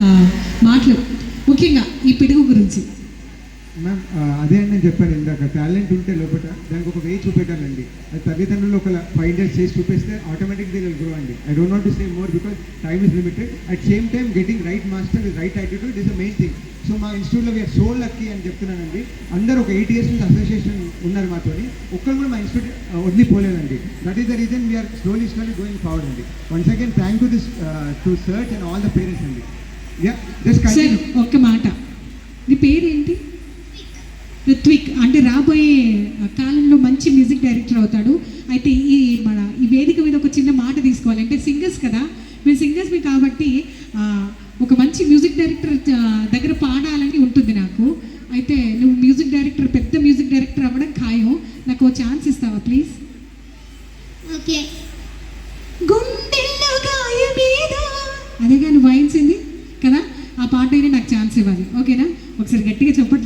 మాటలు ముఖ్యంగా ఈ పిడుగు గురించి. మ్యామ్ అదే అని నేను చెప్పాను ఇందాక, టాలెంట్ ఉంటే లోపల దానికి ఒక వే చూపెట్టాలండి. అది తల్లిదండ్రులు ఒక 5 years చేసి చూపిస్తే ఆటోమేటిక్ దే విల్ గ్రో అండి. I don't want to say more because time is limited. At same time getting right master with right attitude is the main thing. So మా ఇన్స్టిట్యూట్లో వీఆర్ సో లక్కీ అని చెప్తున్నానండి. అందరూ ఒక 8 years నుంచి association ఉన్నారు మాతో, ఒక్కరు కూడా మా ఇన్స్టిట్యూట్ వదిలిపోలేదండి. That is the reason we are slowly going forward అండి. Once again thank to this to search and all the parents అండి. సార్ ఒక్క మాట, నీ పేరేంటి? రుత్విక్. అంటే రాబోయే కాలంలో మంచి మ్యూజిక్ డైరెక్టర్ అవుతాడు. అయితే ఈ వేదిక మీద ఒక చిన్న మాట తీసుకోవాలి. అంటే సింగర్స్ కదా, మీరు సింగర్స్ మీ కాబట్టి ఒక మంచి మ్యూజిక్ డైరెక్టర్ దగ్గర పాడాలని ఉంటుంది నాకు. అయితే నువ్వు మ్యూజిక్ డైరెక్టర్, పెద్ద మ్యూజిక్ డైరెక్టర్ అవ్వడం ఖాయం. నాకు ఓ ఛాన్స్ ఇస్తావా ప్లీజ్? ఓకే. గుండెల్లో గాయమేదా అదే కానీ వాయించింది కదా, ఆ పాట అయినా నాకు ఛాన్స్ ఇవ్వాలి. ఓకేనా? ఒకసారి గట్టిగా చెప్పండి.